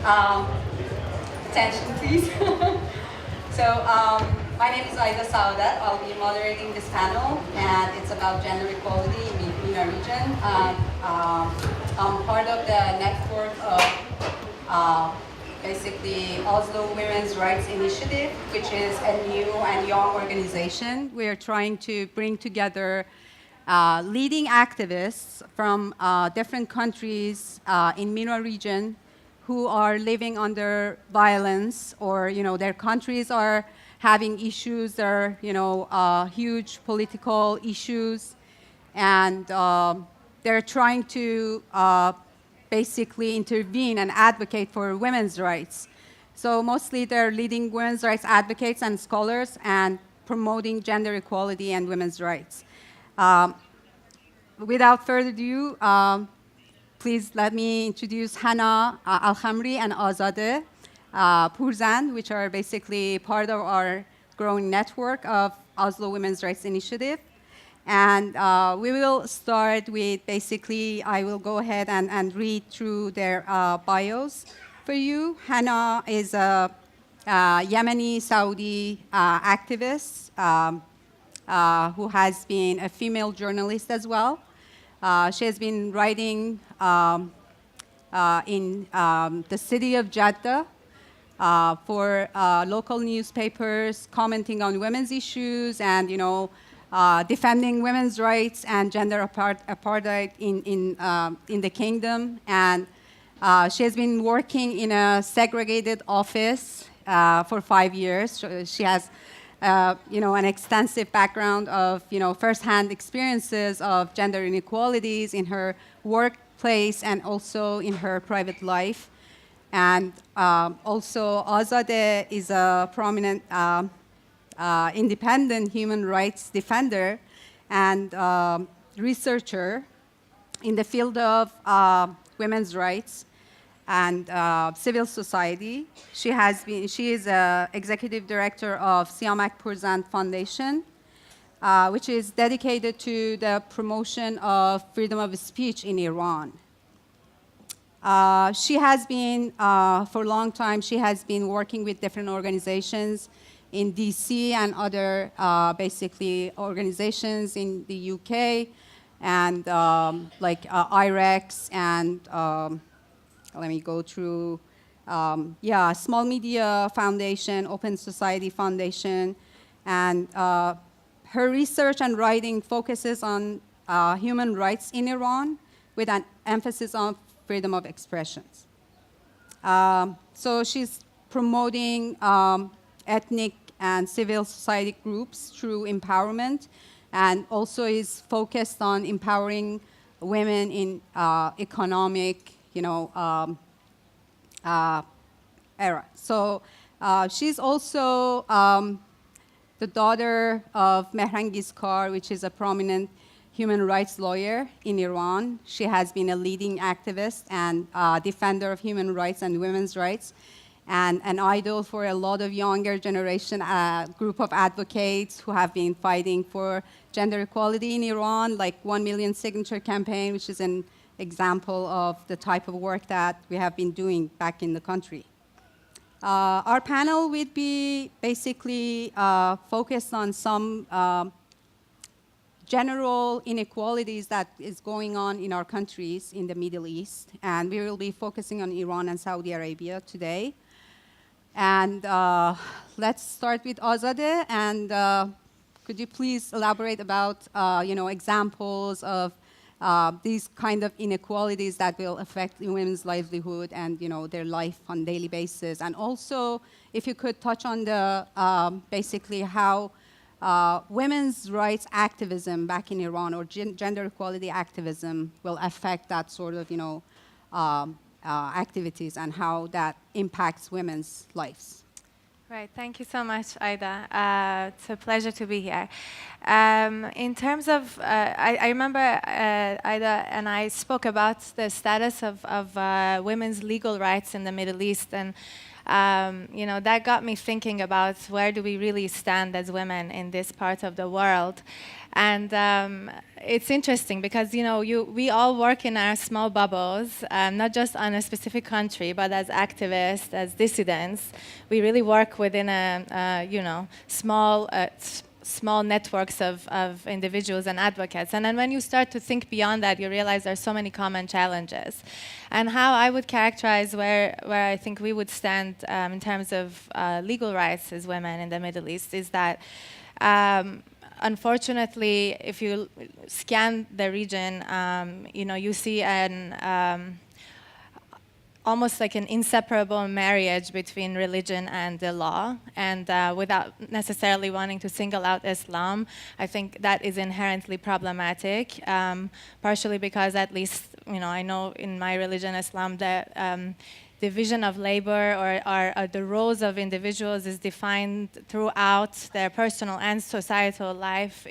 Um, Attention, please. My name is Aida Saudat. I'll be moderating this panel, and it's about gender equality in the MENA region. I'm part of the network of basically Oslo Women's Rights Initiative, which is a new and young organization. We are trying to bring together leading activists from different countries in MENA region who are living under violence, or their countries are having issues. There are huge political issues, and they're trying to basically intervene and advocate for women's rights. So mostly they're leading women's rights advocates and scholars and promoting gender equality and women's rights. Without further ado, please let me introduce Hana Al-Khamri and Azadeh Purzand, which are basically part of our growing network of Oslo Women's Rights Initiative. And we will start with basically, I will go ahead and read through their bios for you. Hana is a Yemeni Saudi activist who has been a female journalist as well. She has been writing in the city of Jeddah for local newspapers, commenting on women's issues and, defending women's rights and gender apartheid in the kingdom. And she has been working in a segregated office for 5 years. She has an extensive background of, firsthand experiences of gender inequalities in her workplace and also in her private life. And also, Azadeh is a prominent independent human rights defender and researcher in the field of women's rights and civil society. She is executive director of Siamak Purzand Foundation, which is dedicated to the promotion of freedom of speech in Iran. She has been, for a long time, she has been working with different organizations in DC and other basically organizations in the UK and like IREX and let me go through, Small Media Foundation, Open Society Foundation, and her research and writing focuses on human rights in Iran with an emphasis on freedom of expressions. So she's promoting ethnic and civil society groups through empowerment, and also is focused on empowering women in economic, era. So she's also the daughter of Mehrangiz Kar, which is a prominent human rights lawyer in Iran. She has been a leading activist and defender of human rights and women's rights, and an idol for a lot of younger generation group of advocates who have been fighting for gender equality in Iran, like 1 million signature campaign, which is an example of the type of work that we have been doing back in the country. Our panel would be basically focused on some general inequalities that is going on in our countries in the Middle East, and we will be focusing on Iran and Saudi Arabia today. And let's start with Azadeh, and could you please elaborate about examples of these kind of inequalities that will affect women's livelihood and their life on a daily basis, and also if you could touch on the basically how women's rights activism back in Iran or gender equality activism will affect that sort of activities and how that impacts women's lives. Right, thank you so much, Aida. It's a pleasure to be here. In terms of, I remember Aida and I spoke about the status of women's legal rights in the Middle East, and that got me thinking about where do we really stand as women in this part of the world. And it's interesting because we all work in our small bubbles, not just on a specific country, but as activists, as dissidents. We really work within a small networks of individuals and advocates. And then when you start to think beyond that, you realize there's so many common challenges. And how I would characterize where I think we would stand in terms of legal rights as women in the Middle East is that unfortunately, if you scan the region, you see almost like an inseparable marriage between religion and the law. And without necessarily wanting to single out Islam, I think that is inherently problematic, partially because at least, I know in my religion, Islam, the division of labor or the roles of individuals is defined throughout their personal and societal life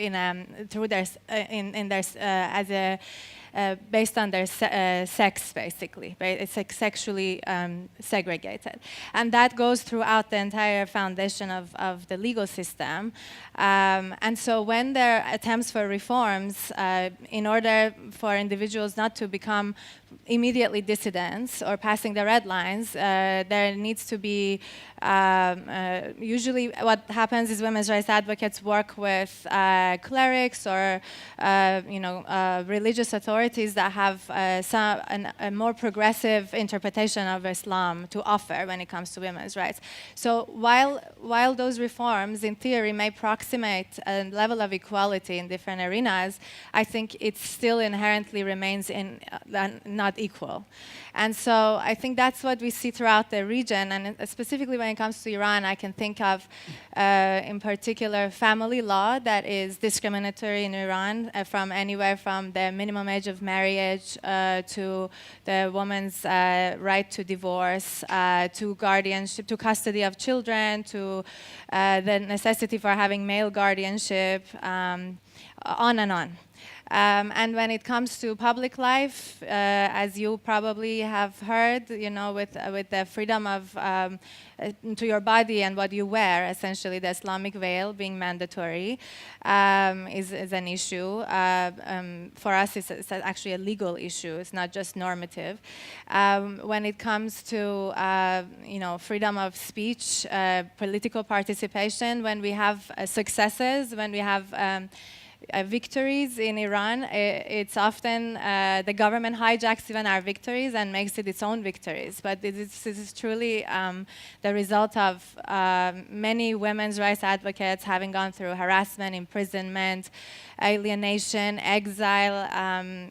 based on their sex, basically. It's like sexually segregated. And that goes throughout the entire foundation of the legal system. And so when there are attempts for reforms, in order for individuals not to become immediately dissidents or passing the red lines, there needs to be, usually what happens is women's rights advocates work with clerics or religious authorities that have a more progressive interpretation of Islam to offer when it comes to women's rights. So while those reforms in theory may approximate a level of equality in different arenas, I think it still inherently remains not equal. And so I think that's what we see throughout the region, and specifically when it comes to Iran, I can think of, in particular, family law that is discriminatory in Iran, from anywhere from the minimum age of marriage to the woman's right to divorce, to guardianship, to custody of children, to the necessity for having male guardianship, on and on. And when it comes to public life, as you probably have heard, with the freedom of to your body and what you wear, essentially the Islamic veil being mandatory, is an issue. For us, it's actually a legal issue. It's not just normative. When it comes to freedom of speech, political participation, when we have successes, when we have victories in Iran, it's often the government hijacks even our victories and makes it its own victories. But this is truly the result of many women's rights advocates having gone through harassment, imprisonment, alienation, exile,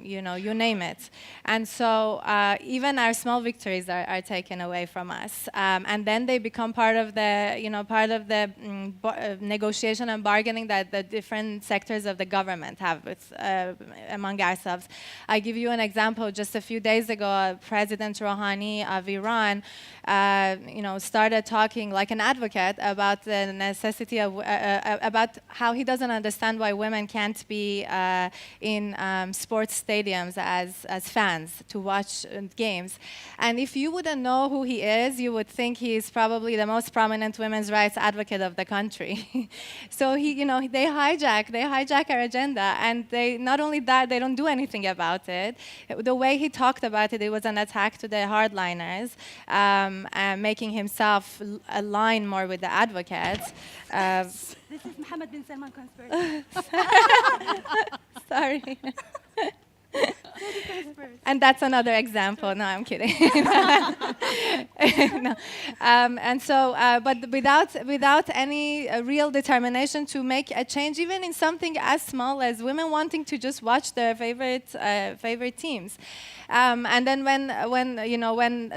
you name it. And so even our small victories are taken away from us. And then they become part of the, negotiation and bargaining that the different sectors of the government have with, among ourselves. I give you an example. Just a few days ago, President Rouhani of Iran, started talking like an advocate about the necessity of, about how he doesn't understand why women can't be in sports stadiums as fans to watch games. And if you wouldn't know who he is, you would think he's probably the most prominent women's rights advocate of the country. So they hijack our agenda, and they not only that, they don't do anything about it. The way he talked about it, it was an attack to the hardliners, making himself align more with the advocates. This is Mohammed bin Salman conspiracy. Sorry. And that's another example. No, I'm kidding. No. And so, but without any real determination to make a change, even in something as small as women wanting to just watch their favorite teams. And then when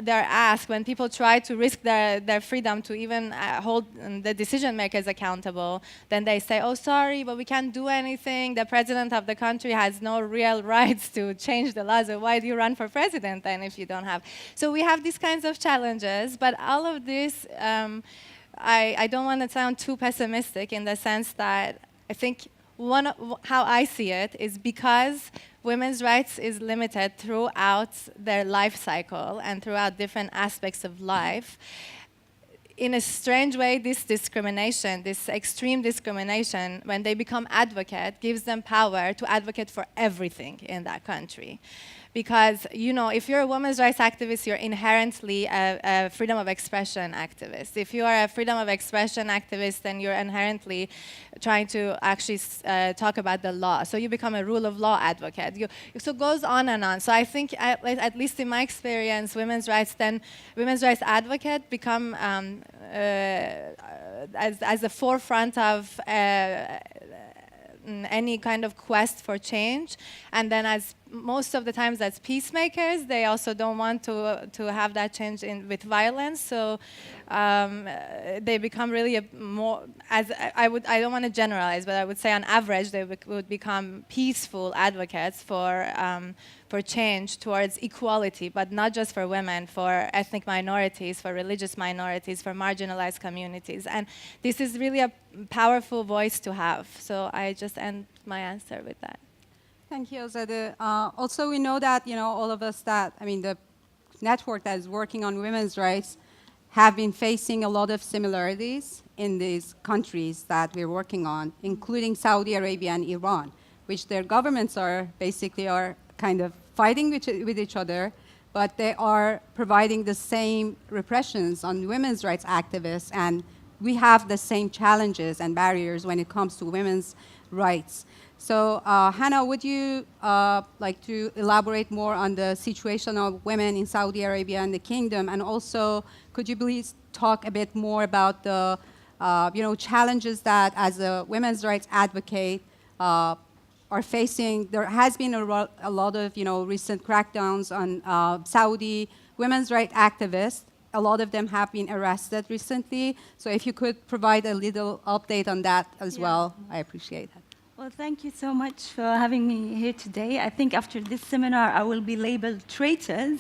they're asked, when people try to risk their freedom to even hold the decision makers accountable, then they say, "Oh, sorry, but we can't do anything. The president of the country has no real rights to change the laws. So why do you run for president then if you don't have?" So we have these kinds of challenges, but all of this, I don't want to sound too pessimistic in the sense that I think how I see it is because women's rights is limited throughout their life cycle and throughout different aspects of life. in a strange way, this discrimination, this extreme discrimination, when they become advocate, gives them power to advocate for everything in that country. Because, you know, if you're a women's rights activist, you're inherently a freedom of expression activist. If you are a freedom of expression activist, then you're inherently trying to actually talk about the law. So you become a rule of law advocate. So it goes on and on. So I think, at least in my experience, women's rights advocate become as the forefront of any kind of quest for change, and then as most of the times as peacemakers, they also don't want to have that change with violence. So they become really I don't want to generalize, but I would say on average they would become peaceful advocates for change towards equality, but not just for women, for ethnic minorities, for religious minorities, for marginalized communities. And this is really a powerful voice to have. So I just end my answer with that. Thank you, Azadeh. Also, we know that, you know, all of us the network that is working on women's rights have been facing a lot of similarities in these countries that we're working on, including Saudi Arabia and Iran, which their governments are kind of fighting with each other, but they are providing the same repressions on women's rights activists, and we have the same challenges and barriers when it comes to women's rights. So, Hannah, would you like to elaborate more on the situation of women in Saudi Arabia and the Kingdom, and also could you please talk a bit more about the challenges that, as a women's rights advocate, are facing? There has been a lot of recent crackdowns on Saudi women's rights activists. A lot of them have been arrested recently. So if you could provide a little update on that as well, I appreciate that. Well, thank you so much for having me here today. I think after this seminar, I will be labeled traitors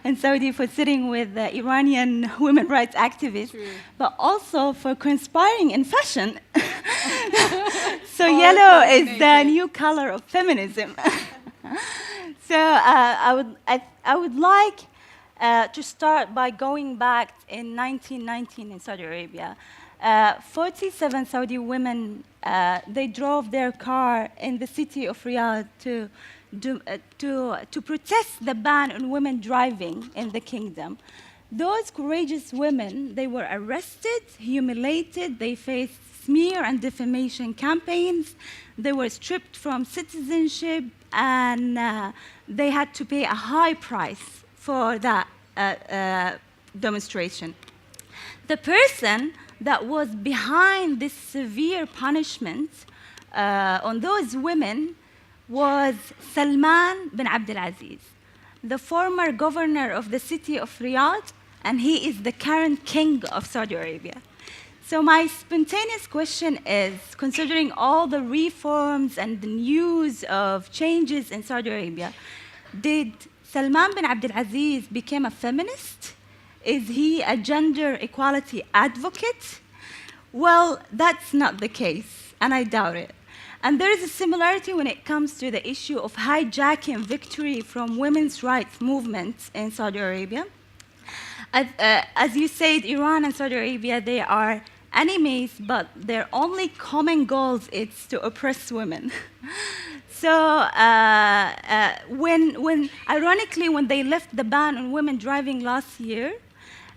in Saudi for sitting with Iranian women rights activists, but also for conspiring in fashion. So yellow is the new color of feminism. So I would like to start by going back in 1919 in Saudi Arabia. 47 Saudi women, they drove their car in the city of Riyadh to protest the ban on women driving in the kingdom. Those courageous women, they were arrested, humiliated, they faced smear and defamation campaigns, they were stripped from citizenship, and they had to pay a high price for that demonstration. The person that was behind this severe punishment on those women was Salman bin Abdulaziz, the former governor of the city of Riyadh, and he is the current king of Saudi Arabia. So my spontaneous question is, considering all the reforms and the news of changes in Saudi Arabia, did Salman bin Abdulaziz become a feminist? Is he a gender equality advocate? Well, that's not the case, and I doubt it. And there is a similarity when it comes to the issue of hijacking victory from women's rights movements in Saudi Arabia. As you said, Iran and Saudi Arabia, they are enemies, but their only common goal is to oppress women. So ironically, when they left the ban on women driving last year,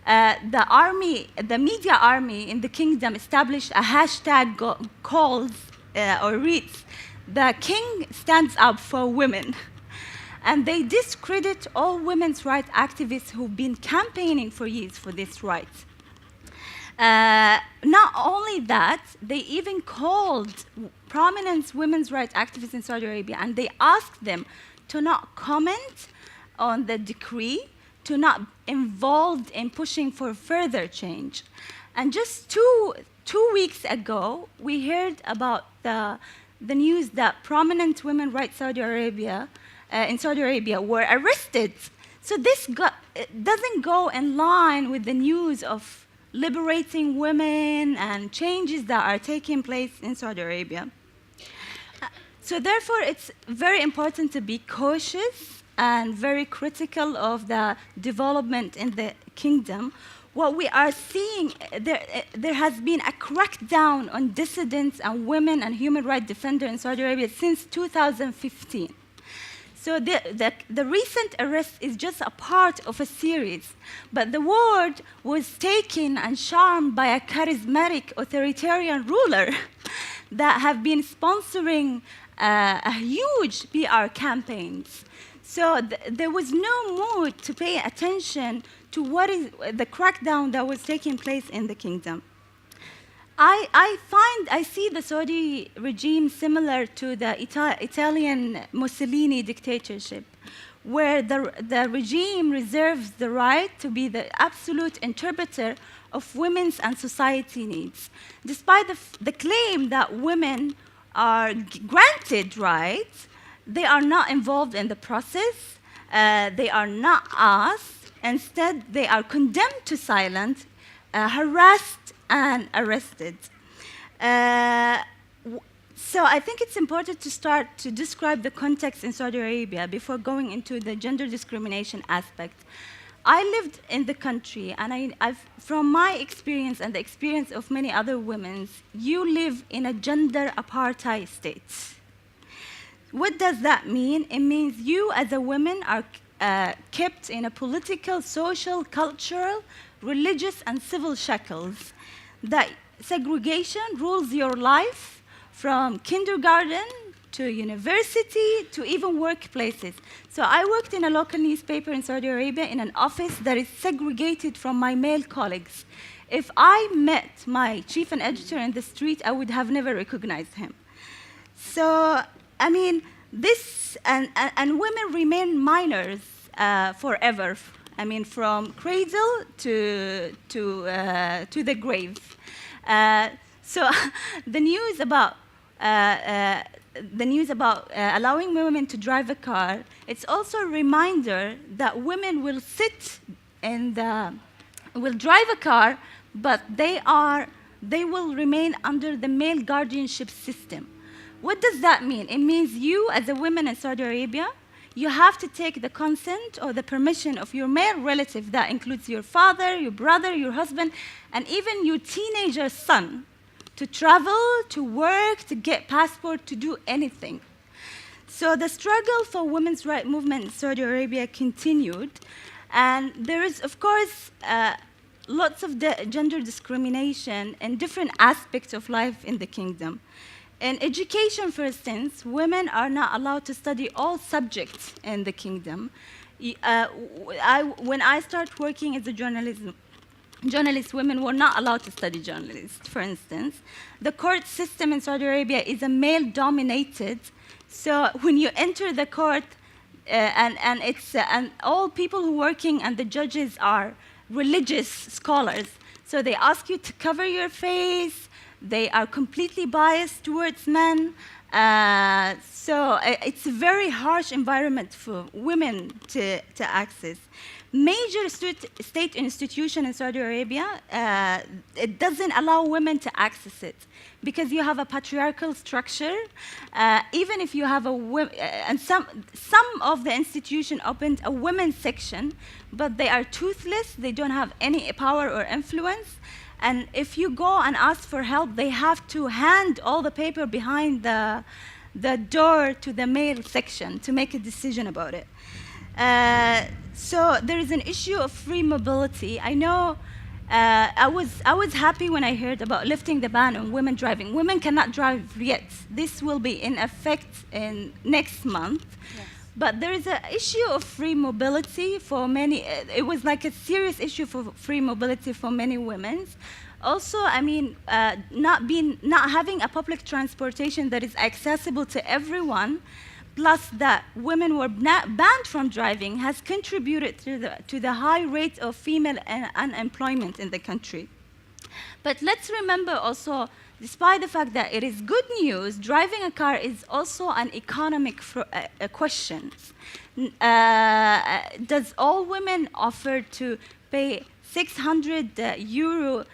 the media army in the kingdom established a hashtag calls or reads, "The king stands up for women." And they discredit all women's rights activists who've been campaigning for years for this right. Not only that, they even called prominent women's rights activists in Saudi Arabia, and they asked them to not comment on the decree, to not involved in pushing for further change. And just two weeks ago, we heard about the news that prominent women rights in Saudi Arabia were arrested. So this doesn't go in line with the news of liberating women and changes that are taking place in Saudi Arabia. So therefore, it's very important to be cautious and very critical of the development in the kingdom, what we are seeing, there has been a crackdown on dissidents and women and human rights defenders in Saudi Arabia since 2015. So the recent arrest is just a part of a series. But the world was taken and charmed by a charismatic authoritarian ruler that have been sponsoring a huge PR campaigns. So there was no mood to pay attention to what is the crackdown that was taking place in the kingdom. I see the Saudi regime similar to the Italian Mussolini dictatorship, where the regime reserves the right to be the absolute interpreter of women's and society needs. Despite the claim that women are granted rights, they are not involved in the process, they are not asked. Instead, they are condemned to silence, harassed, and arrested. So I think it's important to start to describe the context in Saudi Arabia before going into the gender discrimination aspect. I lived in the country, and from my experience and the experience of many other women, you live in a gender apartheid state. What does that mean? It means you as a woman are kept in a political, social, cultural, religious, and civil shackles. That segregation rules your life from kindergarten to university to even workplaces. So I worked in a local newspaper in Saudi Arabia in an office that is segregated from my male colleagues. If I met my chief and editor in the street, I would have never recognized him. So, I mean, this, and women remain minors forever. I mean, from cradle to the grave. So the news about allowing women to drive a car, it's also a reminder that women will will drive a car, but they will remain under the male guardianship system. What does that mean? It means you, as a woman in Saudi Arabia, you have to take the consent or the permission of your male relative. That includes your father, your brother, your husband, and even your teenager son, to travel, to work, to get passport, to do anything. So the struggle for women's rights movement in Saudi Arabia continued, and there is, of course, lots of gender discrimination in different aspects of life in the kingdom. In education, for instance, women are not allowed to study all subjects in the kingdom. When I started working as a journalist, women were not allowed to study journalism, for instance. The court system in Saudi Arabia is a male-dominated, so when you enter the court, and all people who are working and the judges are religious scholars, so they ask you to cover your face. They are completely biased towards men. So it's a very harsh environment for women to access. Major state institution in Saudi Arabia, it doesn't allow women to access it because you have a patriarchal structure. Even if you have and some of the institution opened a women's section, but they are toothless. They don't have any power or influence. And if you go and ask for help, they have to hand all the paper behind the door to the male section to make a decision about it. So there is an issue of free mobility. I know I was happy when I heard about lifting the ban on women driving. Women cannot drive yet. This will be in effect in next month. Yes. But there is an issue of free mobility for many. It was like a serious issue for free mobility for many women. Also, I mean, not having a public transportation that is accessible to everyone, plus that women were banned from driving, has contributed to the high rate of female unemployment in the country. But let's remember also, despite the fact that it is good news, driving a car is also an economic question. Does all women offer to pay 600 euro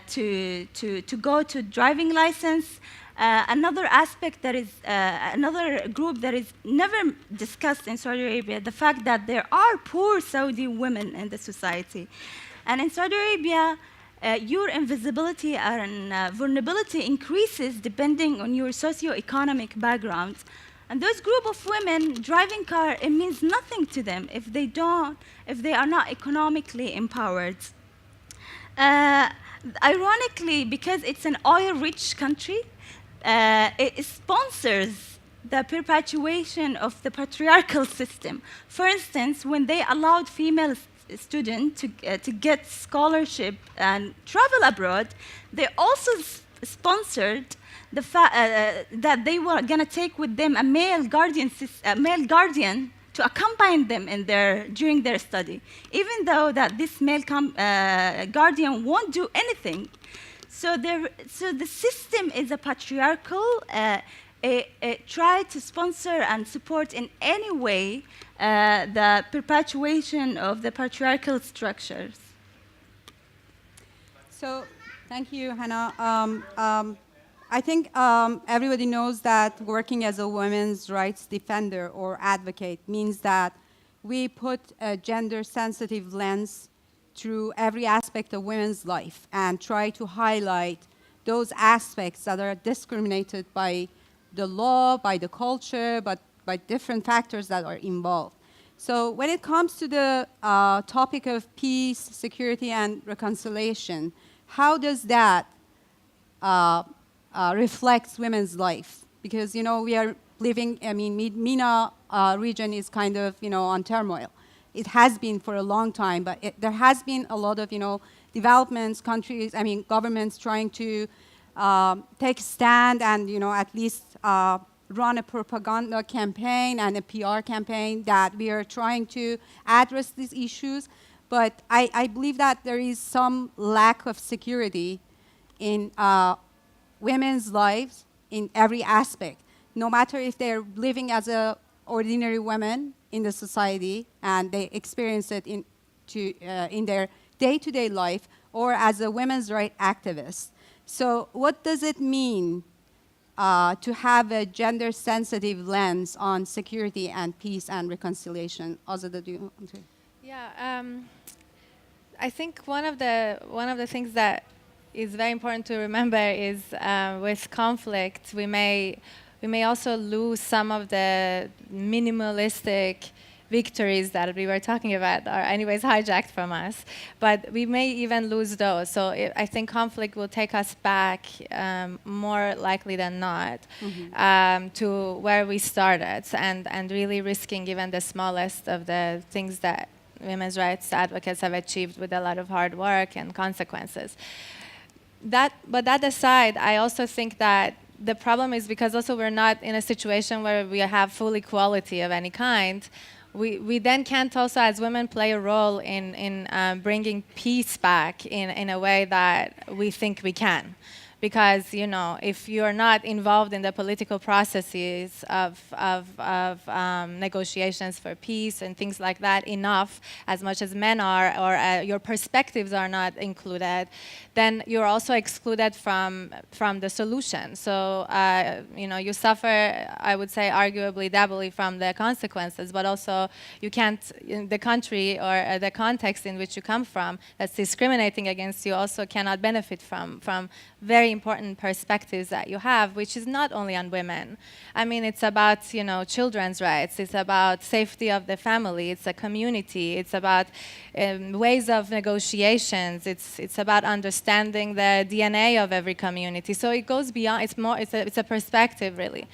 to go to driving license? Another aspect that is, another group that is never discussed in Saudi Arabia, the fact that there are poor Saudi women in the society. And in Saudi Arabia, your invisibility and vulnerability increases depending on your socioeconomic background. And those group of women driving car, it means nothing to them if they are not economically empowered. Ironically, because it's an oil-rich country, it sponsors the perpetuation of the patriarchal system. For instance, when they allowed female students to get scholarship and travel abroad, they also sponsored the fact that they were going to take with them a male guardian to accompany them during their study, even though that this male guardian won't do anything. So the system is a patriarchal. It try to sponsor and support in any way the perpetuation of the patriarchal structures. So, thank you, Hannah. I think everybody knows that working as a women's rights defender or advocate means that we put a gender-sensitive lens through every aspect of women's life and try to highlight those aspects that are discriminated by the law, by the culture, but by different factors that are involved. So when it comes to the topic of peace, security, and reconciliation, how does that reflect women's life? Because, you know, we are living, I mean, MENA region is kind of, you know, on turmoil. It has been for a long time, but there has been a lot of, you know, developments, countries, I mean, governments trying to take a stand and, you know, at least run a propaganda campaign and a PR campaign that we are trying to address these issues. But I believe that there is some lack of security in women's lives in every aspect, no matter if they're living as a ordinary women in the society and they experience it in their day-to-day life, or as a women's rights activist. So what does it mean to have a gender-sensitive lens on security and peace and reconciliation? Azada, do you want to? Yeah, I think one of the things that is very important to remember is with conflict, we may also lose some of the minimalistic victories that we were talking about, are anyways hijacked from us, but we may even lose those. So I think conflict will take us back more likely than not to where we started, and really risking even the smallest of the things that women's rights advocates have achieved with a lot of hard work and consequences. But that aside, I also think that the problem is because also we're not in a situation where we have full equality of any kind. We then can't also, as women, play a role in bringing peace back in a way that we think we can. Because, you know, if you're not involved in the political processes of negotiations for peace and things like that enough, as much as men are, or your perspectives are not included, then you're also excluded from the solution. So, you know, you suffer, I would say, arguably doubly from the consequences, but also you can't, in the country or the context in which you come from that's discriminating against you also cannot benefit from very important perspectives that you have, which is not only on women. I mean, it's about, you know, children's rights. It's about safety of the family. It's a community. It's about ways of negotiations. It's about understanding the DNA of every community. So it goes beyond. It's more. It's a perspective, really.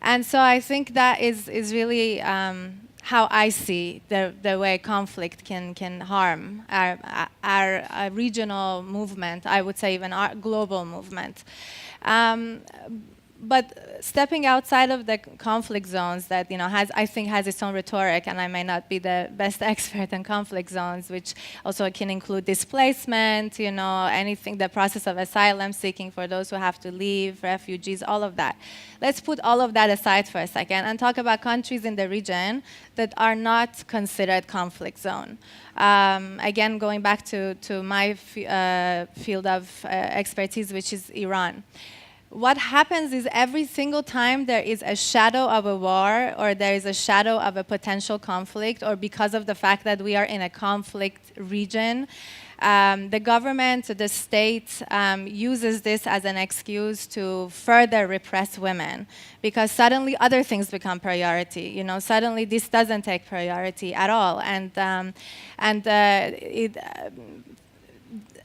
And so I think that is really how I see the way conflict can harm our regional movement, I would say even our global movement. But stepping outside of the conflict zones that, you know, I think has its own rhetoric, and I may not be the best expert in conflict zones, which also can include displacement, you know, anything, the process of asylum seeking for those who have to leave, refugees, all of that. Let's put all of that aside for a second and talk about countries in the region that are not considered conflict zone. Again, going back to my field of expertise, which is Iran. what happens is every single time there is a shadow of a war or there is a shadow of a potential conflict, or because of the fact that we are in a conflict region, the government, the state uses this as an excuse to further repress women, because suddenly other things become priority. You know, suddenly this doesn't take priority at all,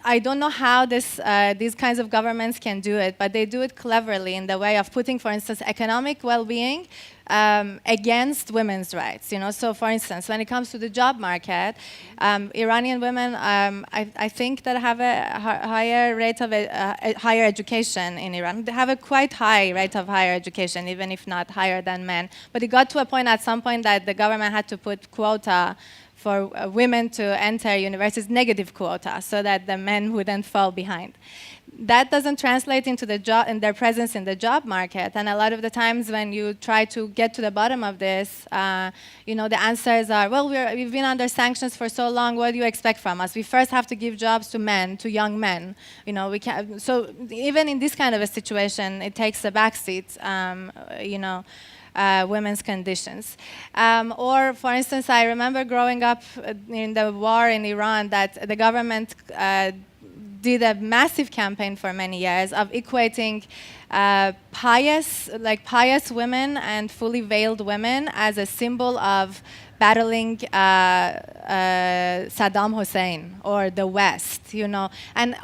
I don't know how these kinds of governments can do it, but they do it cleverly in the way of putting, for instance, economic well-being against women's rights. You know, so for instance, when it comes to the job market, Iranian women, I think that have a higher rate of higher education in Iran. They have a quite high rate of higher education, even if not higher than men. But it got to a point at some point that the government had to put quota for women to enter universities, negative quota, so that the men wouldn't fall behind. That doesn't translate into their presence in the job market. And a lot of the times when you try to get to the bottom of this, you know, the answers are, well, we've been under sanctions for so long, what do you expect from us? We first have to give jobs to men, to young men. You know, we can't, so even in this kind of a situation, it takes a backseat, you know, women's conditions. Or, for instance, I remember growing up in the war in Iran that the government did a massive campaign for many years of equating pious women and fully veiled women as a symbol of battling Saddam Hussein or the West, you know. And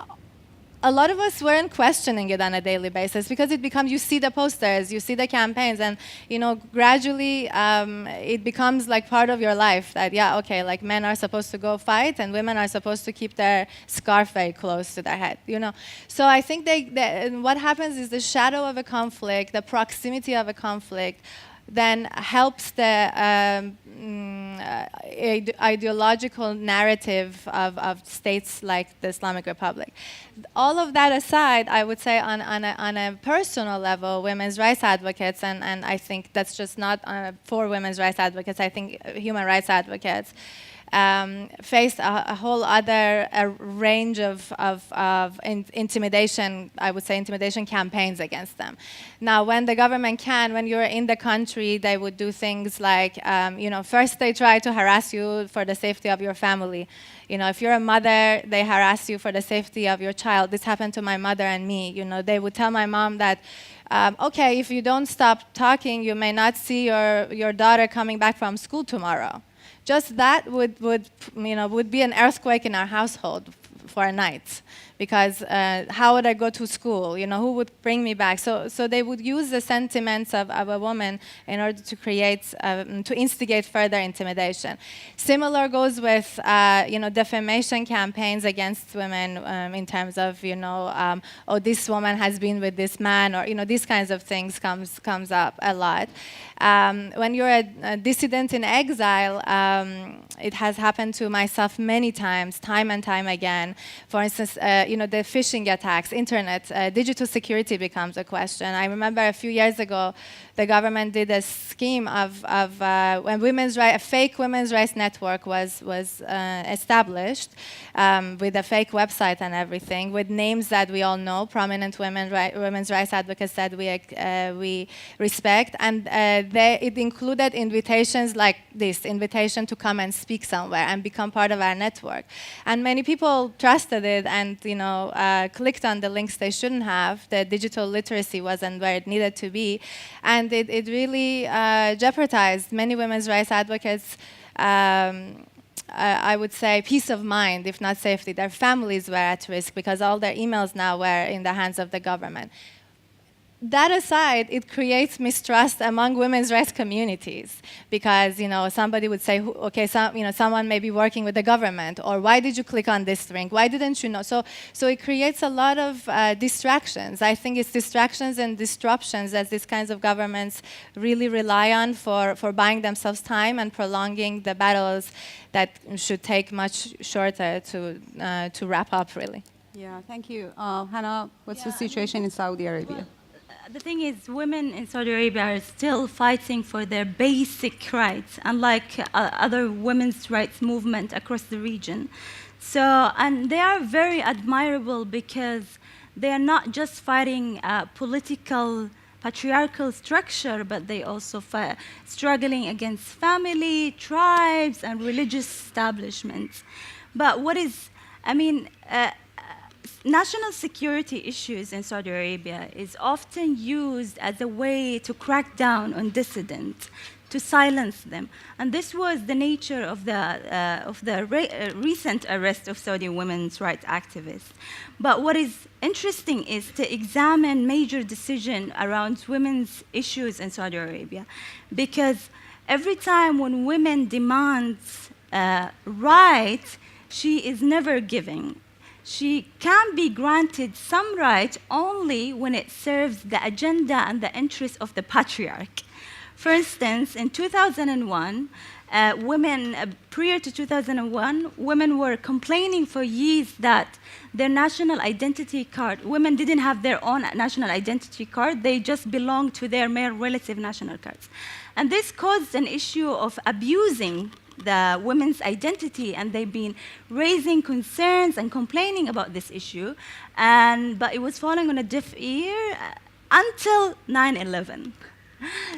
a lot of us weren't questioning it on a daily basis because it becomes, you see the posters, you see the campaigns, and you know, gradually it becomes like part of your life that, yeah, okay, like men are supposed to go fight and women are supposed to keep their scarf very close to their head, you know. So I think what happens is the shadow of a conflict, the proximity of a conflict, then helps the ideological narrative of states like the Islamic Republic. All of that aside, I would say on a personal level, women's rights advocates, and I think that's just not for women's rights advocates, I think human rights advocates, face a whole other range of intimidation, I would say intimidation campaigns against them. Now, when the government when you're in the country, they would do things like, you know, first they try to harass you for the safety of your family. You know, if you're a mother, they harass you for the safety of your child. This happened to my mother and me. You know, they would tell my mom that, okay, if you don't stop talking, you may not see your daughter coming back from school tomorrow. Just that would be an earthquake in our household for a night, because how would I go to school? You know, who would bring me back? So they would use the sentiments of a woman in order to create, to instigate further intimidation. Similar goes with, you know, defamation campaigns against women in terms of, you know, oh, this woman has been with this man, or, you know, these kinds of things comes up a lot. When you're a dissident in exile, it has happened to myself many times, time and time again. For instance, you know, the phishing attacks, internet, digital security becomes a question. I remember a few years ago, the government did a scheme of when a fake women's rights network was established with a fake website and everything, with names that we all know, prominent women's rights advocates that we respect, and it included invitations like this, invitation to come and speak somewhere and become part of our network. And many people trusted it and, you know, clicked on the links they shouldn't have. The digital literacy wasn't where it needed to be. And it really jeopardized many women's rights advocates, I would say, peace of mind, if not safety. Their families were at risk because all their emails now were in the hands of the government. That aside, it creates mistrust among women's rights communities because, you know, somebody would say, okay, someone may be working with the government, or why did you click on this link? Why didn't you know? So it creates a lot of distractions. I think it's distractions and disruptions that these kinds of governments really rely on for buying themselves time and prolonging the battles that should take much shorter to wrap up, really. Yeah, thank you. Hannah, what's the situation in Saudi Arabia? The thing is, women in Saudi Arabia are still fighting for their basic rights, unlike other women's rights movement across the region. So, and they are very admirable because they are not just fighting political patriarchal structure, but they also struggling against family, tribes, and religious establishments. But what is, I mean, national security issues in Saudi Arabia is often used as a way to crack down on dissidents, to silence them. And this was the nature of the recent arrest of Saudi women's rights activists. But what is interesting is to examine major decisions around women's issues in Saudi Arabia, because every time when women demand rights, she is never giving. She can be granted some rights only when it serves the agenda and the interests of the patriarch. For instance, in 2001, prior to 2001, women were complaining for years that their national identity card, women didn't have their own national identity card, they just belonged to their male relative national cards. And this caused an issue of abusing the women's identity, and they've been raising concerns and complaining about this issue, but it was falling on a deaf ear until 9/11.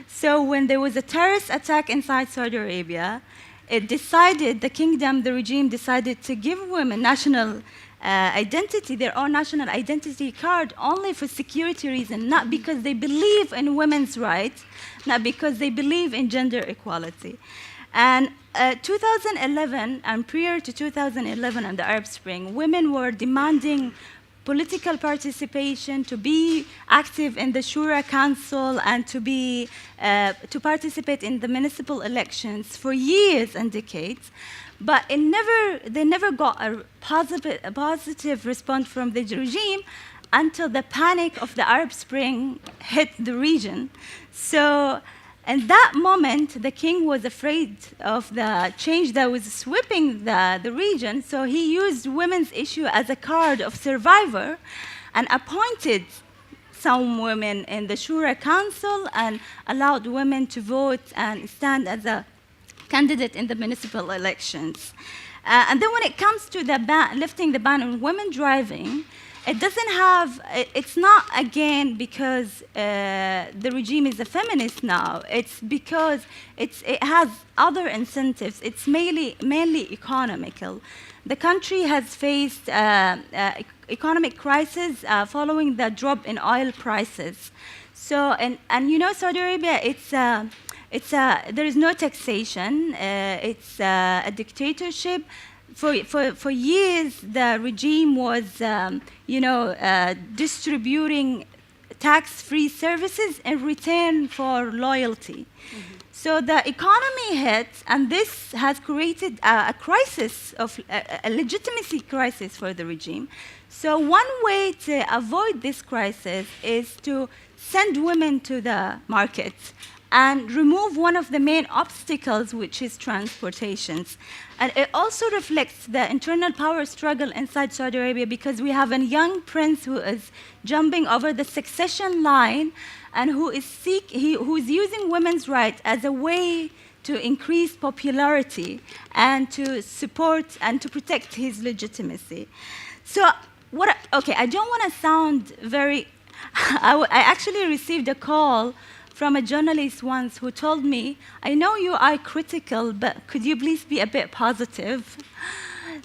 So when there was a terrorist attack inside Saudi Arabia, the kingdom, the regime decided to give women national identity, their own national identity card, only for security reasons, not because they believe in women's rights, not because they believe in gender equality. And 2011, and prior to 2011 and the Arab Spring, women were demanding political participation, to be active in the Shura Council, and to participate in the municipal elections for years and decades. But they never got a positive response from the regime until the panic of the Arab Spring hit the region. So, in that moment, the king was afraid of the change that was sweeping the region, so he used women's issue as a card of survivor and appointed some women in the Shura Council and allowed women to vote and stand as a candidate in the municipal elections. And then when it comes to lifting the ban on women driving, it's not again because the regime is a feminist now. It's because it has other incentives. It's mainly economical. The country has faced economic crisis following the drop in oil prices. So, and you know, Saudi Arabia, there is no taxation. It's a dictatorship. For years, the regime was, distributing tax-free services in return for loyalty. Mm-hmm. So the economy hit, and this has created a crisis a legitimacy crisis for the regime. So one way to avoid this crisis is to send women to the market and remove one of the main obstacles, which is transportations. And it also reflects the internal power struggle inside Saudi Arabia, because we have a young prince who is jumping over the succession line and who is using women's rights as a way to increase popularity and to support and to protect his legitimacy. So, I don't want to sound very... I actually received a call from a journalist once who told me, I know you are critical, but could you please be a bit positive?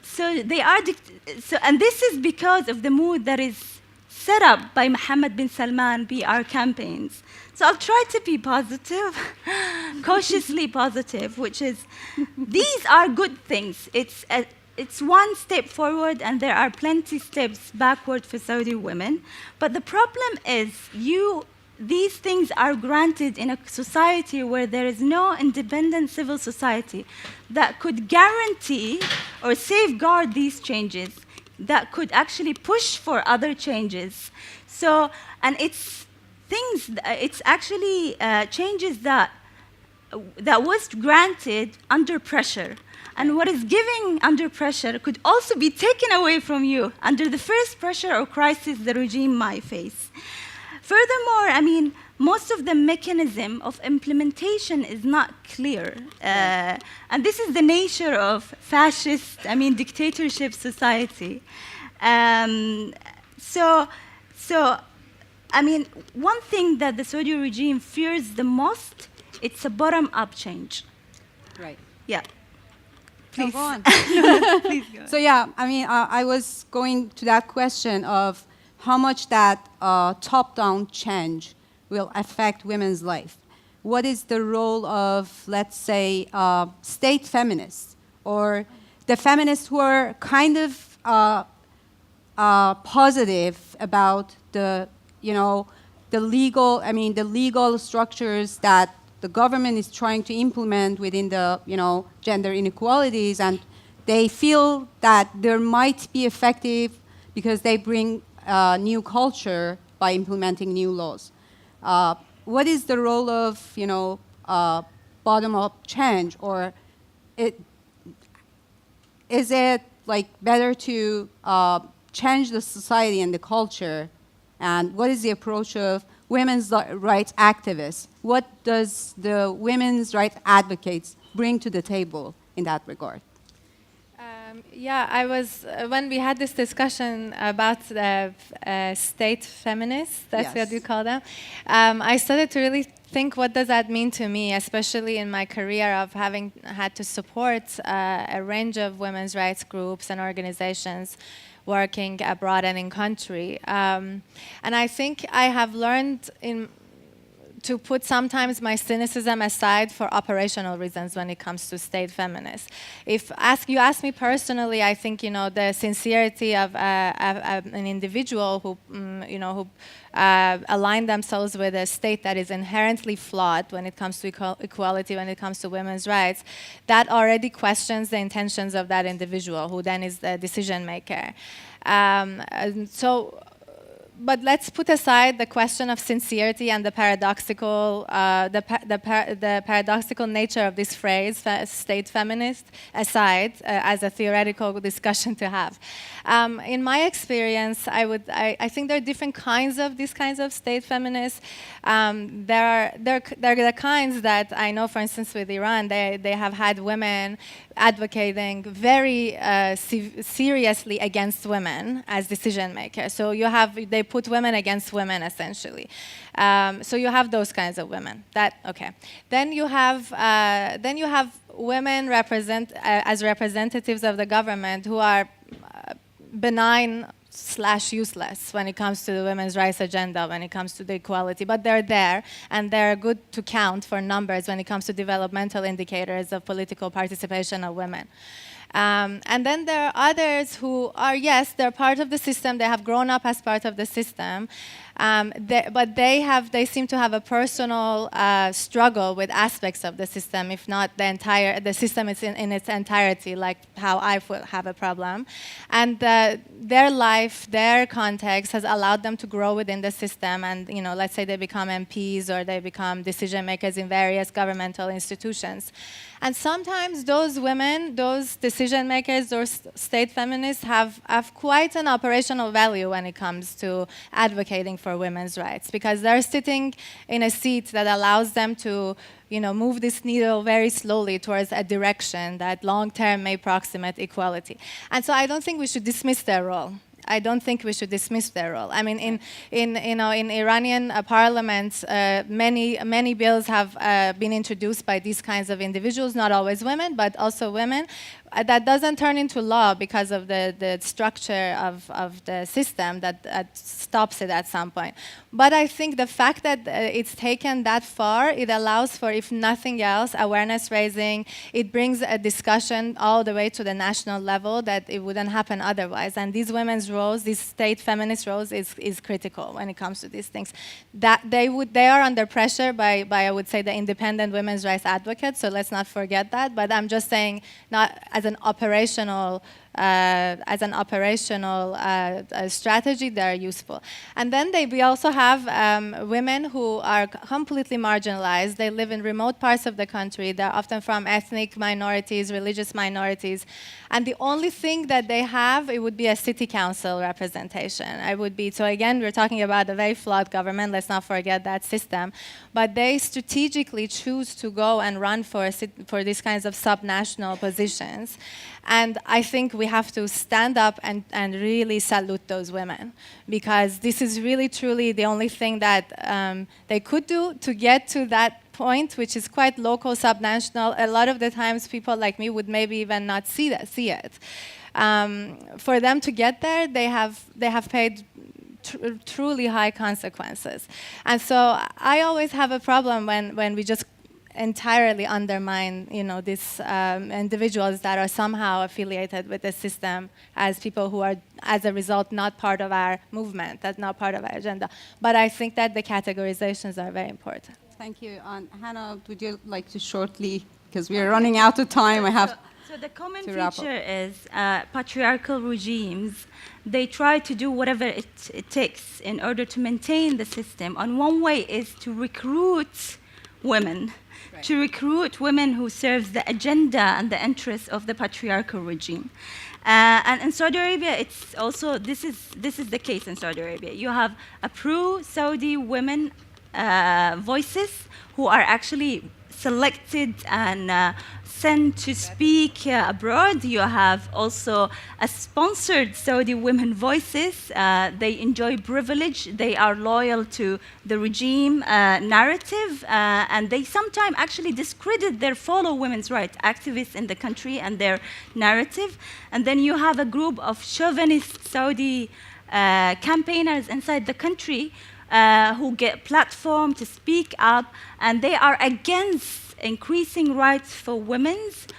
So and this is because of the mood that is set up by Mohammed bin Salman PR campaigns. So I'll try to be positive, cautiously positive, which is, these are good things. It's one step forward, and there are plenty steps backward for Saudi women. But the problem is, these things are granted in a society where there is no independent civil society that could guarantee or safeguard these changes, that could actually push for other changes. So, and it's actually changes that was granted under pressure. And what is given under pressure could also be taken away from you under the first pressure or crisis the regime might face. Furthermore, most of the mechanism of implementation is not clear. And this is the nature of fascist, dictatorship society. So So, I mean, one thing that the Saudi regime fears the most, it's a bottom-up change. Right. Yeah. No, Please. go on. Please go. So yeah, I mean, I was going to that question of how much that top-down change will affect women's life. What is the role of, let's say, state feminists or the feminists who are kind of positive about the, the legal structures that the government is trying to implement within the, gender inequalities, and they feel that there might be effective because they bring new culture by implementing new laws. What is the role of, bottom-up change, or is it like better to change the society and the culture? And what is the approach of women's rights activists? What does the women's rights advocates bring to the table in that regard? Yeah, I was, when we had this discussion about the state feminists, that's what you call them, I started to really think, what does that mean to me, especially in my career of having had to support a range of women's rights groups and organizations working abroad and in country. And I think I have learned to put sometimes my cynicism aside for operational reasons when it comes to state feminists. If you ask me personally, I think the sincerity of an individual who who align themselves with a state that is inherently flawed when it comes to equality, when it comes to women's rights, that already questions the intentions of that individual, who then is the decision maker. But let's put aside the question of sincerity and the paradoxical, the paradoxical nature of this phrase, state feminist, aside as a theoretical discussion to have. In my experience, I think there are different kinds of these kinds of state feminists. There are the kinds that I know, for instance, with Iran, they have had women advocating very seriously against women as decision makers. So they put women against women, essentially. So you have those kinds of women. Then you have women as representatives of the government who are benign / useless when it comes to the women's rights agenda, when it comes to the equality, but they're there, and they're good to count for numbers when it comes to developmental indicators of political participation of women. And then there are others who are, yes, they're part of the system, they have grown up as part of the system, but they seem to have a personal struggle with aspects of the system, if not the system is in its entirety, like how I have a problem. And their life, their context has allowed them to grow within the system, and let's say they become MPs or they become decision makers in various governmental institutions. And sometimes those women, those decision makers, those state feminists have quite an operational value when it comes to advocating for women's rights, because they're sitting in a seat that allows them to move this needle very slowly towards a direction that long-term may approximate equality. And so I don't think we should dismiss their role. I don't think we should dismiss their role. I mean, in Iranian parliaments, many bills have been introduced by these kinds of individuals, not always women, but also women. That doesn't turn into law because of the structure of the system that stops it at some point. But I think the fact that it's taken that far, it allows for, if nothing else, awareness raising. It brings a discussion all the way to the national level that it wouldn't happen otherwise. And these women's roles, these state feminist roles, is critical when it comes to these things. That they are under pressure by I would say the independent women's rights advocates. So let's not forget that. But I'm just saying, not as an operational strategy, they are useful. And then we also have women who are completely marginalized. They live in remote parts of the country. They're often from ethnic minorities, religious minorities. And the only thing that they have, it would be a city council representation. So again, we're talking about a very flawed government. Let's not forget that system. But they strategically choose to go and run for these kinds of subnational positions. And I think we have to stand up and really salute those women, because this is really, truly the only thing that they could do to get to that point, which is quite local, subnational. A lot of the times, people like me would maybe even not see it. For them to get there, they have paid truly high consequences. And so I always have a problem when we just entirely undermine, these individuals that are somehow affiliated with the system as people who are, as a result, not part of our movement, that's not part of our agenda. But I think that the categorizations are very important. Thank you. Hannah, would you like to shortly, because we are running out of time, I have So the common to wrap feature is patriarchal regimes. They try to do whatever it takes in order to maintain the system. And one way is to recruit women, to recruit women who serves the agenda and the interests of the patriarchal regime. And in Saudi Arabia, it's also, this is the case in Saudi Arabia. You have a pro-Saudi women voices who are actually selected and sent to speak abroad. You have also a sponsored Saudi women voices. They enjoy privilege. They are loyal to the regime narrative, and they sometimes actually discredit their fellow women's rights activists in the country and their narrative. And then you have a group of chauvinist Saudi campaigners inside the country who get platform to speak up, and they are against increasing rights for women.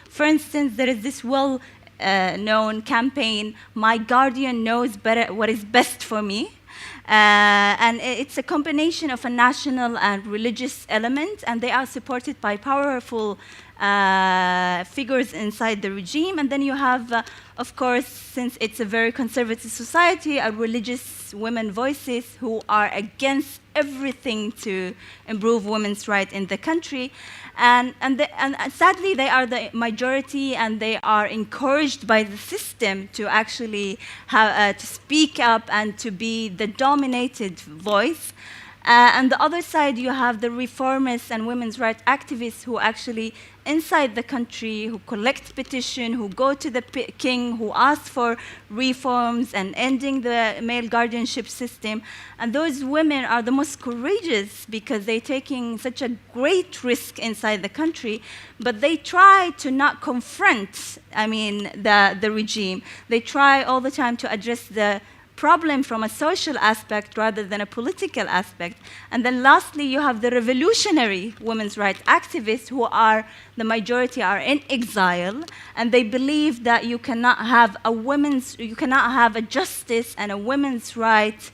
For instance, there is this well-known campaign, "My Guardian knows better what is best for me." And it's a combination of a national and religious element, and they are supported by powerful figures inside the regime. And then you have, of course, since it's a very conservative society, religious women voices who are against everything to improve women's rights in the country. And sadly, they are the majority, and they are encouraged by the system to actually to speak up and to be the dominated voice. On the other side, you have the reformists and women's rights activists who actually inside the country, who collect petitions, who go to the king, who ask for reforms and ending the male guardianship system. And those women are the most courageous because they're taking such a great risk inside the country, but they try to not confront, the regime. They try all the time to address the problem from a social aspect rather than a political aspect. And then lastly, you have the revolutionary women's rights activists who are, the majority are in exile, and they believe that you cannot have a justice and a women's rights,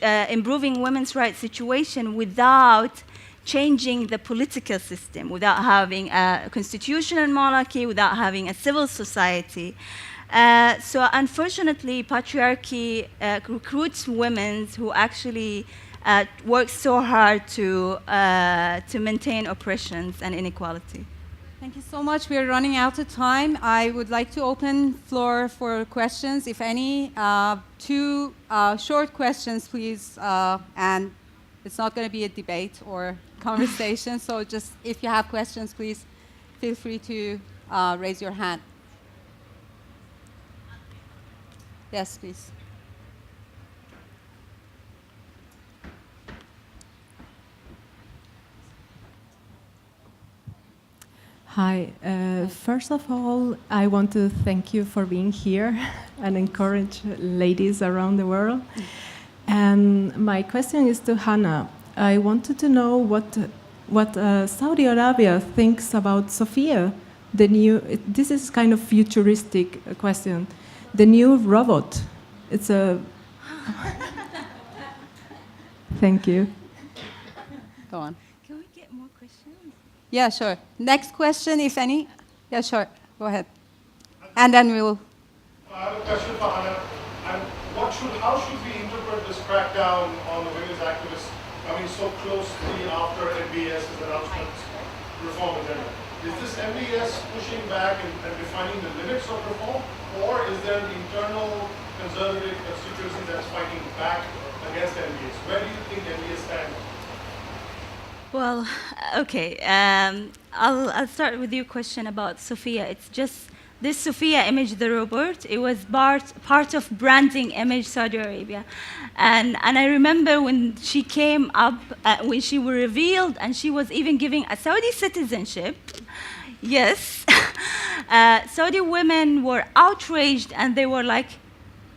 improving women's rights situation without changing the political system, without having a constitutional monarchy, without having a civil society. So unfortunately, patriarchy recruits women who actually work so hard to maintain oppressions and inequality. Thank you so much. We are running out of time. I would like to open floor for questions, if any. Two short questions, please. And it's not going to be a debate or conversation. So just if you have questions, please feel free to raise your hand. Yes, please. Hi. First of all, I want to thank you for being here and encourage ladies around the world. And my question is to Hannah. I wanted to know what Saudi Arabia thinks about Sophia, the new. This is kind of futuristic question. The new robot. It's a. Thank you. Go on. Can we get more questions? Yeah, sure. Next question, if any. Yeah, sure. Go ahead. And then we will. I have a question for Hannah. And how should we interpret this crackdown on the women's activists coming so closely after MBS's announcement reform agenda? Is this MBS pushing back and defining the limits of reform, or is there an internal conservative constituency that's fighting back against MBS? Where do you think MBS stands? Well, okay. I'll start with your question about Sophia. It's just this Sophia image, the robot, it was part of branding image Saudi Arabia. And I remember when she came up, when she was revealed, and she was even giving a Saudi citizenship. Yes. Saudi women were outraged, and they were like,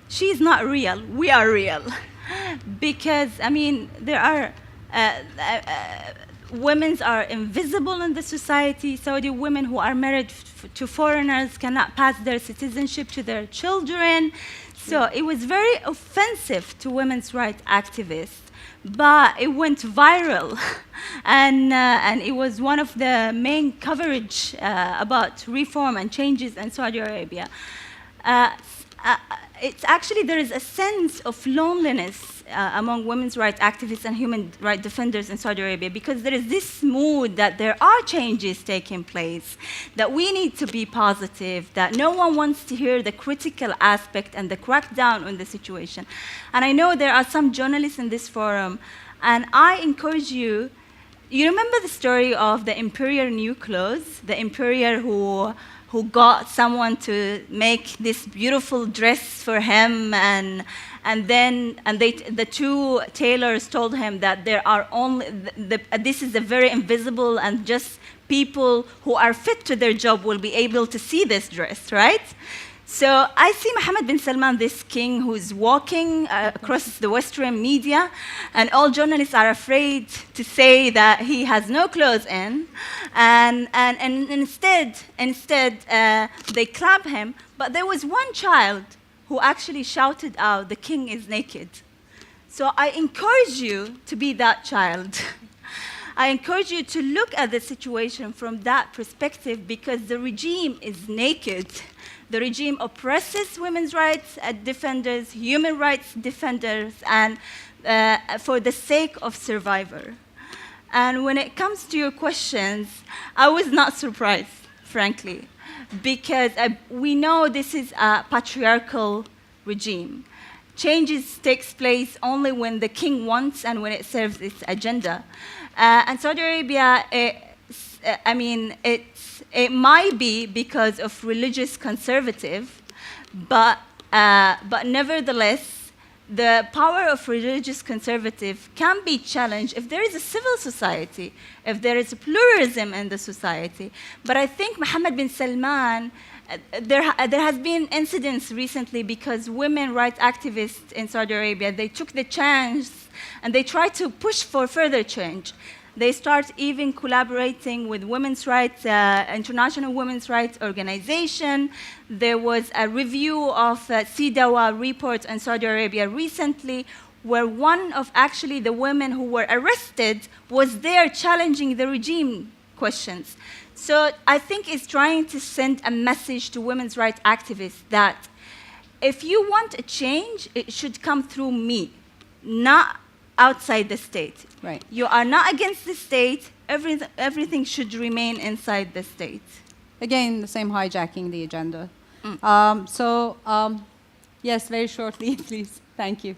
she's not real, we are real. Because, I mean, there are, women are invisible in the society. Saudi women who are married to foreigners cannot pass their citizenship to their children. So it was very offensive to women's rights activists, but it went viral. And it was one of the main coverage about reform and changes in Saudi Arabia. It's actually, there is a sense of loneliness among women's rights activists and human rights defenders in Saudi Arabia, because there is this mood that there are changes taking place, that we need to be positive, that no one wants to hear the critical aspect and the crackdown on the situation. And I know there are some journalists in this forum, and I encourage you, you remember the story of the emperor new clothes, the emperor who got someone to make this beautiful dress for him, and the two tailors told him that there are only this is a very invisible, and just people who are fit to their job will be able to see this dress, right? So I see Mohammed bin Salman, this king who's walking across the Western media, and all journalists are afraid to say that he has no clothes in, and instead they clap him. But there was one child who actually shouted out, "The king is naked." So I encourage you to be that child. I encourage you to look at the situation from that perspective, because the regime is naked. The regime oppresses women's rights defenders, human rights defenders, and for the sake of survivor. And when it comes to your questions, I was not surprised, frankly, because we know this is a patriarchal regime. Changes takes place only when the king wants and when it serves its agenda. And Saudi Arabia, it might be because of religious conservative, but nevertheless, the power of religious conservative can be challenged if there is a civil society, if there is pluralism in the society. But I think Mohammed bin Salman, there has been incidents recently because women rights activists in Saudi Arabia, they took the chance and they tried to push for further change. They start even collaborating with women's rights, international women's rights organization. There was a review of CEDAW report in Saudi Arabia recently, where one of actually the women who were arrested was there challenging the regime questions. So I think it's trying to send a message to women's rights activists that if you want a change, it should come through me, not outside the state. Right. You are not against the state. Everything should remain inside the state. Again, the same hijacking the agenda. Yes, very shortly, please. Thank you.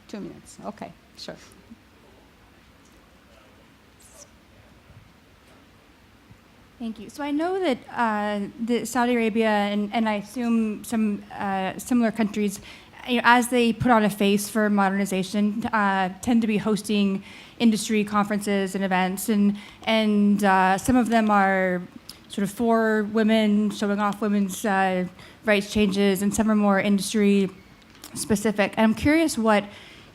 2 minutes. Okay, sure. Thank you. So I know that Saudi Arabia and I assume some similar countries, as they put on a face for modernization, tend to be hosting industry conferences and events, and some of them are sort of for women, showing off women's rights changes, and some are more industry specific. And I'm curious what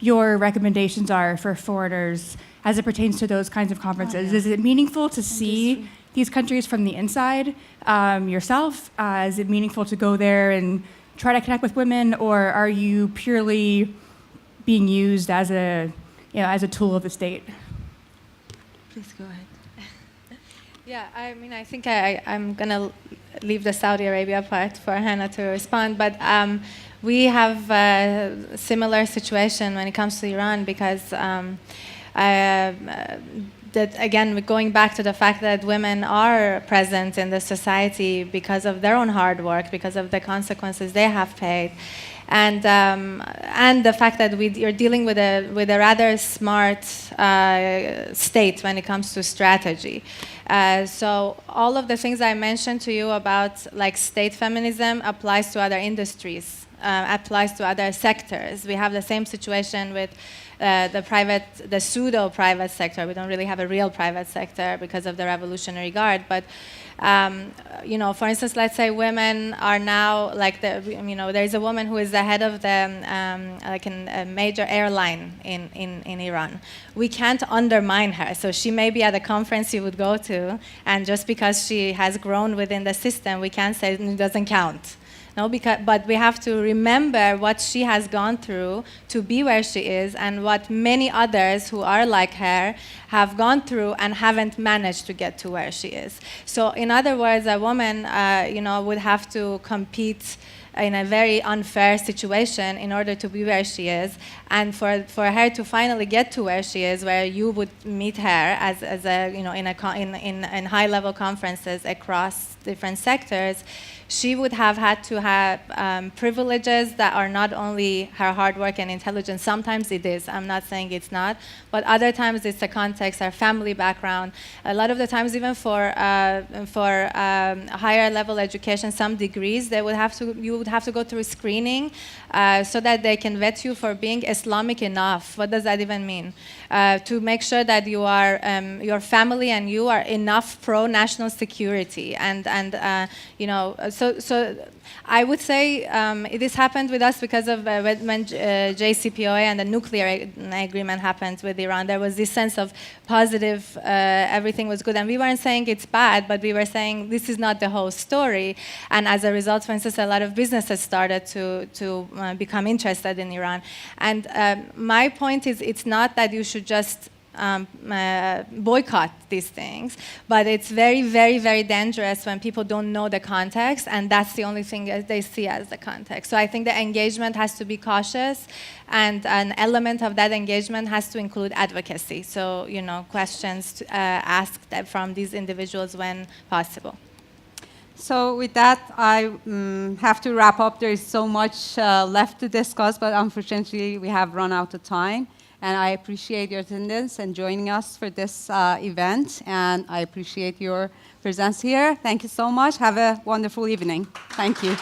your recommendations are for foreigners as it pertains to those kinds of conferences. Is it meaningful to see these countries from the inside yourself? Is it meaningful to go there and try to connect with women, or are you purely being used as a tool of the state? Please go ahead. Yeah, I mean, I think I'm going to leave the Saudi Arabia part for Hannah to respond, but we have a similar situation when it comes to Iran, because that, again, going back to the fact that women are present in the society because of their own hard work, because of the consequences they have paid, and the fact that you're dealing with a rather smart state when it comes to strategy. So all of the things I mentioned to you about like state feminism applies to other industries, applies to other sectors. We have the same situation with the pseudo-private sector. We don't really have a real private sector because of the Revolutionary Guard, but you know, for instance, let's say women are now like there is a woman who is the head of the like a major airline in Iran. We can't undermine her. So she may be at a conference you would go to, and just because she has grown within the system, we can't say it doesn't count. No, but we have to remember what she has gone through to be where she is, and what many others who are like her have gone through and haven't managed to get to where she is. So in other words, a woman you know, would have to compete in a very unfair situation in order to be where she is, and for her to finally get to where she is, where you would meet her as a you know in high-level conferences across different sectors, she would have had to have privileges that are not only her hard work and intelligence. Sometimes it is. I'm not saying it's not, but other times it's the context, her family background. A lot of the times, even for higher level education, some degrees, you would have to go through screening so that they can vet you for being Islamic enough. What does that even mean? To make sure that you are your family and you are enough pro national security, and you know. So I would say this happened with us because of when JCPOA and the nuclear agreement happened with Iran. There was this sense of positive, everything was good. And we weren't saying it's bad, but we were saying this is not the whole story. And as a result, for instance, a lot of businesses started to become interested in Iran. And my point is, it's not that you should just boycott these things, but it's very, very, very dangerous when people don't know the context, and that's the only thing that they see as the context. So I think the engagement has to be cautious, and an element of that engagement has to include advocacy. So, you know, questions asked from these individuals when possible. So with that, I have to wrap up. There is so much left to discuss, but unfortunately, we have run out of time. And I appreciate your attendance and joining us for this event. And I appreciate your presence here. Thank you so much. Have a wonderful evening. Thank you.